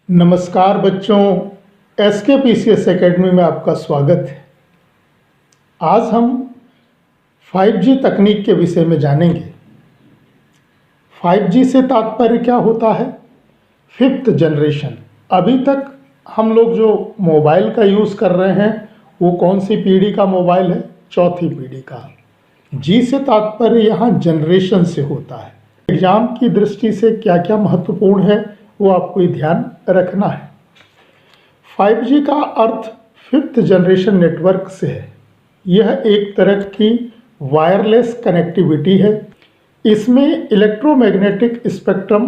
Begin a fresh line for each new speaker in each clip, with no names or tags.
नमस्कार बच्चों, SKPCS academy में आपका स्वागत है। आज हम 5G तकनीक के विषय में जानेंगे। 5G से तात्पर्य क्या होता है? Fifth generation. अभी तक हम लोग जो मोबाइल का यूज़ कर रहे हैं वो कौन सी पीढ़ी का मोबाइल है? चौथी पीढ़ी का। जी से तात्पर्य यहाँ जनरेशन से होता है। एग्जाम की दृष्टि से क्या क्या महत्वपूर्ण है वो आपको ही ध्यान रखना है। 5G का अर्थ फिफ्थ जनरेशन नेटवर्क से है। यह एक तरह की वायरलेस कनेक्टिविटी है। इसमें इलेक्ट्रोमैग्नेटिक स्पेक्ट्रम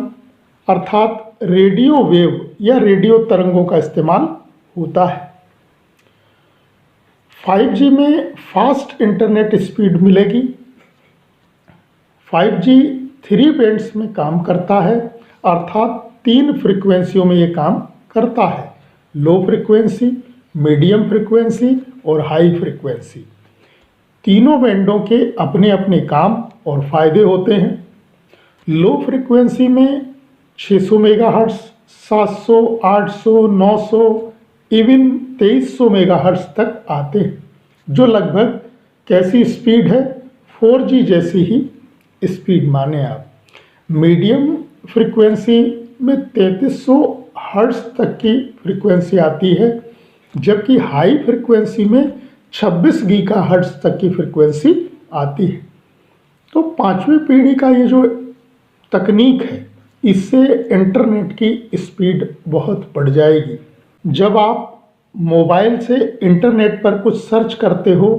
अर्थात रेडियो वेव या रेडियो तरंगों का इस्तेमाल होता है। 5G में फास्ट इंटरनेट स्पीड मिलेगी। 5G 3 बैंड्स में काम करता है, अर्थात 3 फ्रीक्वेंसियों में ये काम करता है। लो फ्रीक्वेंसी, मीडियम फ्रीक्वेंसी और हाई फ्रीक्वेंसी। तीनों बैंडों के अपने अपने काम और फायदे होते हैं। लो फ्रीक्वेंसी में 600 मेगाहर्ट्ज़, 700, 800, 900, इवन 2300 मेगाहर्ट्ज़ तक आते हैं, जो लगभग कैसी स्पीड है? 4G जैसी ही स्पीड माने आप। मीडियम फ्रीक्वेंसी में 3300 हर्ट्ज़ तक की फ्रीक्वेंसी आती है, जबकि हाई फ्रीक्वेंसी में 26 गीगाहर्ट्ज़ तक की फ्रीक्वेंसी आती है। तो 5वीं पीढ़ी का ये जो तकनीक है, इससे इंटरनेट की स्पीड बहुत बढ़ जाएगी। जब आप मोबाइल से इंटरनेट पर कुछ सर्च करते हो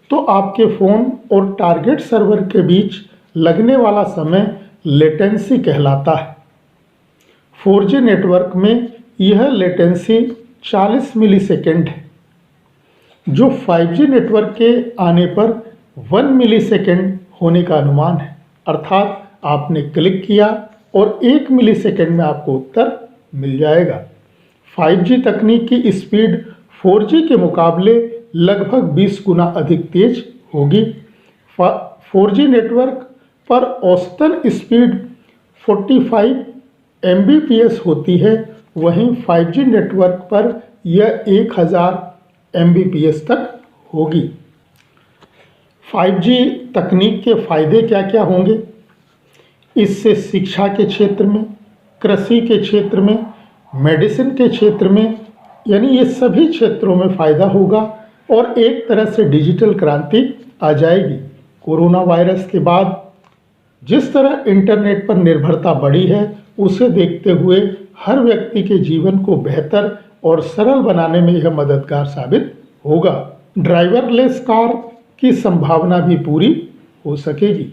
तो आपके फ़ोन और टारगेट सर्वर के बीच लगने वाला समय लेटेंसी कहलाता है। 4G नेटवर्क में यह लेटेंसी 40 मिलीसेकेंड है, जो 5G नेटवर्क के आने पर 1 मिलीसेकेंड होने का अनुमान है। अर्थात आपने क्लिक किया और 1 मिलीसेकेंड में आपको उत्तर मिल जाएगा। 5G तकनीक की स्पीड 4G के मुकाबले लगभग 20 गुना अधिक तेज होगी। 4G नेटवर्क पर औसतन स्पीड 45 Mbps होती है, वहीं 5G नेटवर्क पर यह 1000 Mbps तक होगी। 5G तकनीक के फायदे क्या क्या होंगे? इससे शिक्षा के क्षेत्र में, कृषि के क्षेत्र में, मेडिसिन के क्षेत्र में, यानी ये सभी क्षेत्रों में फ़ायदा होगा और एक तरह से डिजिटल क्रांति आ जाएगी। कोरोना वायरस के बाद जिस तरह इंटरनेट पर निर्भरता बढ़ी है, उसे देखते हुए हर व्यक्ति के जीवन को बेहतर और सरल बनाने में यह मददगार साबित होगा। ड्राइवरलेस कार की संभावना भी पूरी हो सकेगी।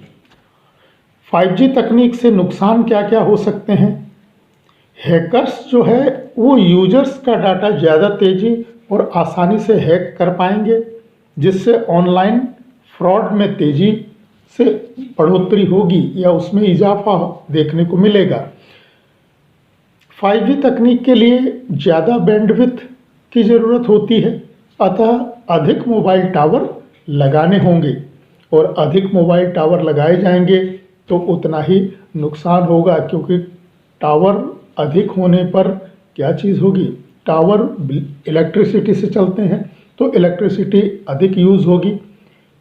5G तकनीक से नुकसान क्या क्या हो सकते हैं? हैकर्स जो है वो यूजर्स का डाटा ज़्यादा तेज़ी और आसानी से हैक कर पाएंगे, जिससे ऑनलाइन फ्रॉड में तेज़ी से बढ़ोतरी होगी या उसमें इजाफा देखने को मिलेगा। 5G तकनीक के लिए ज़्यादा बैंडविड्थ की ज़रूरत होती है, अतः अधिक मोबाइल टावर लगाने होंगे और अधिक मोबाइल टावर लगाए जाएंगे तो उतना ही नुकसान होगा, क्योंकि टावर अधिक होने पर क्या चीज़ होगी? टावर इलेक्ट्रिसिटी से चलते हैं तो इलेक्ट्रिसिटी अधिक यूज़ होगी।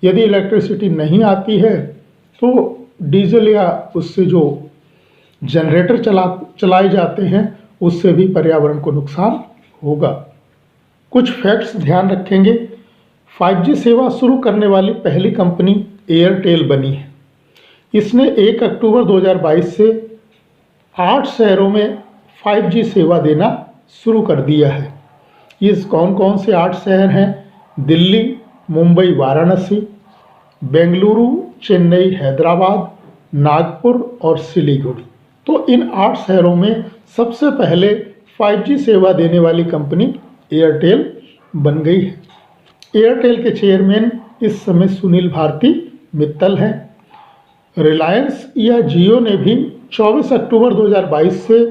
यदि इलेक्ट्रिसिटी नहीं आती है तो डीजल या उससे जो जनरेटर चलाए जाते हैं उससे भी पर्यावरण को नुकसान होगा। कुछ फैक्ट्स ध्यान रखेंगे। 5G सेवा शुरू करने वाली पहली कंपनी एयरटेल बनी है। इसने 1 अक्टूबर 2022 से 8 शहरों में 5G सेवा देना शुरू कर दिया है। ये कौन कौन से 8 शहर हैं? दिल्ली, मुंबई, वाराणसी, बेंगलुरु, चेन्नई, हैदराबाद, नागपुर और सिलीगुड़ी। तो इन 8 शहरों में सबसे पहले 5G सेवा देने वाली कंपनी एयरटेल बन गई है। एयरटेल के चेयरमैन इस समय सुनील भारती मित्तल हैं। रिलायंस या जियो ने भी 24 अक्टूबर 2022 से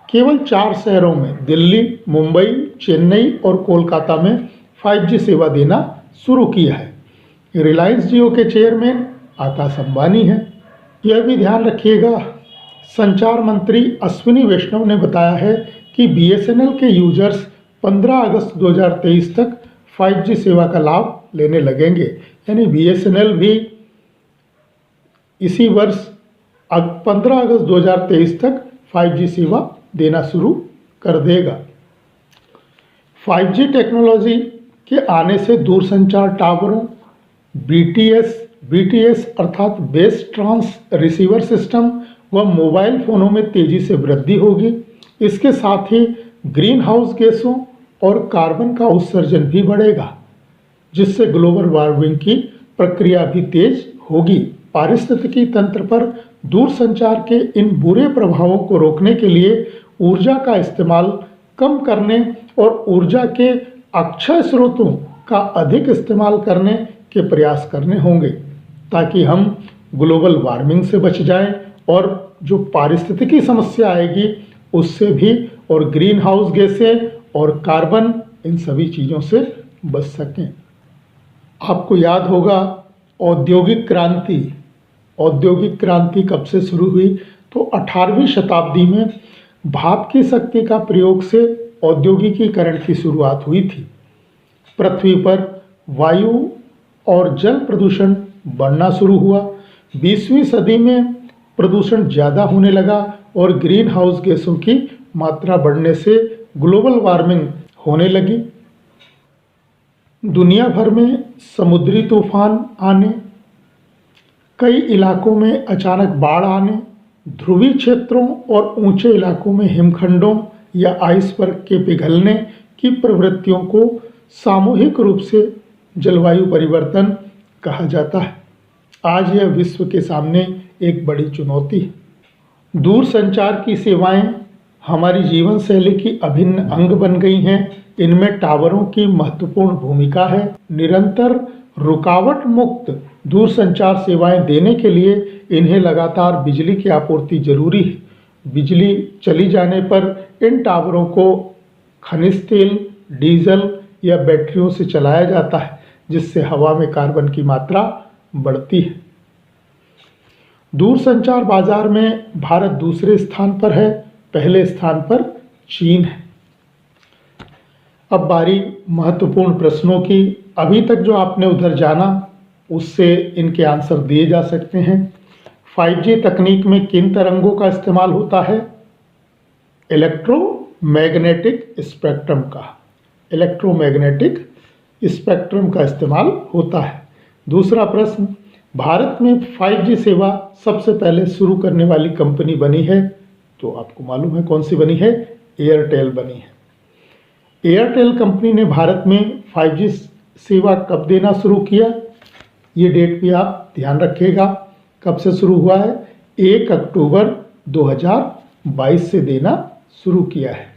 केवल 4 शहरों में दिल्ली, मुंबई, चेन्नई और कोलकाता में 5G सेवा देना शुरू किया है। रिलायंस जियो के चेयरमैन आकाश अंबानी हैं। यह भी ध्यान रखिएगा, संचार मंत्री अश्विनी वैष्णव ने बताया है कि BSNL के यूजर्स 15 अगस्त 2023 तक 5G सेवा का लाभ लेने लगेंगे। यानी BSNL भी इसी वर्ष 15 अगस्त 2023 तक 5G सेवा देना शुरू कर देगा। 5G टेक्नोलॉजी के आने से दूरसंचार टावरों BTS अर्थात बेस ट्रांस रिसीवर सिस्टम व मोबाइल फ़ोनों में तेज़ी से वृद्धि होगी। इसके साथ ही ग्रीन हाउस गैसों और कार्बन का उत्सर्जन भी बढ़ेगा, जिससे ग्लोबल वार्मिंग की प्रक्रिया भी तेज होगी। पारिस्थितिकी तंत्र पर दूरसंचार के इन बुरे प्रभावों को रोकने के लिए ऊर्जा का इस्तेमाल कम करने और ऊर्जा के अक्षय स्रोतों का अधिक इस्तेमाल करने के प्रयास करने होंगे, ताकि हम ग्लोबल वार्मिंग से बच जाएं और जो पारिस्थितिकी समस्या आएगी उससे भी, और ग्रीन हाउस गैसें और कार्बन, इन सभी चीज़ों से बच सकें। आपको याद होगा औद्योगिक क्रांति कब से शुरू हुई? तो 18वीं शताब्दी में भाप की शक्ति का प्रयोग से औद्योगिकीकरण की शुरुआत हुई थी। पृथ्वी पर वायु और जल प्रदूषण बढ़ना शुरू हुआ। 20वीं सदी में प्रदूषण ज़्यादा होने लगा और ग्रीन हाउस गैसों की मात्रा बढ़ने से ग्लोबल वार्मिंग होने लगी। दुनिया भर में समुद्री तूफान आने, कई इलाकों में अचानक बाढ़ आने, ध्रुवीय क्षेत्रों और ऊंचे इलाकों में हिमखंडों या आइसबर्ग के पिघलने की प्रवृत्तियों को सामूहिक रूप से जलवायु परिवर्तन कहा जाता है। आज यह विश्व के सामने एक बड़ी चुनौती है। दूरसंचार की सेवाएं हमारी जीवन शैली की अभिन्न अंग बन गई हैं। इनमें टावरों की महत्वपूर्ण भूमिका है। निरंतर रुकावट मुक्त दूरसंचार सेवाएं देने के लिए इन्हें लगातार बिजली की आपूर्ति जरूरी है। बिजली चली जाने पर इन टावरों को खनिज तेल, डीजल या बैटरियों से चलाया जाता है, जिससे हवा में कार्बन की मात्रा बढ़ती है। दूरसंचार बाजार में भारत दूसरे स्थान पर है, पहले स्थान पर चीन है। अब बारी महत्वपूर्ण प्रश्नों की। अभी तक जो आपने उधर जाना उससे इनके आंसर दिए जा सकते हैं। 5G तकनीक में किन तरंगों का इस्तेमाल होता है? इलेक्ट्रोमैग्नेटिक स्पेक्ट्रम का इस्तेमाल होता है। दूसरा प्रश्न, भारत में 5G सेवा सबसे पहले शुरू करने वाली कंपनी बनी है? तो आपको मालूम है कौन सी बनी है? एयरटेल बनी है। एयरटेल कंपनी ने भारत में 5G सेवा कब देना शुरू किया? ये डेट भी आप ध्यान रखिएगा, कब से शुरू हुआ है? 1 अक्टूबर 2022 से देना शुरू किया है।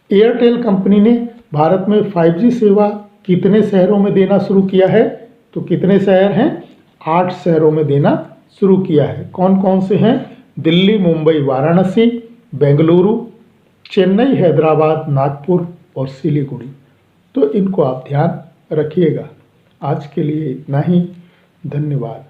एयरटेल कंपनी ने भारत में 5G सेवा कितने शहरों में देना शुरू किया है? तो कितने शहर हैं? 8 शहरों में देना शुरू किया है। कौन कौन से हैं? दिल्ली, मुंबई, वाराणसी, बेंगलुरु, चेन्नई, हैदराबाद, नागपुर और सिलीगुड़ी। तो इनको आप ध्यान रखिएगा। आज के लिए इतना ही। धन्यवाद।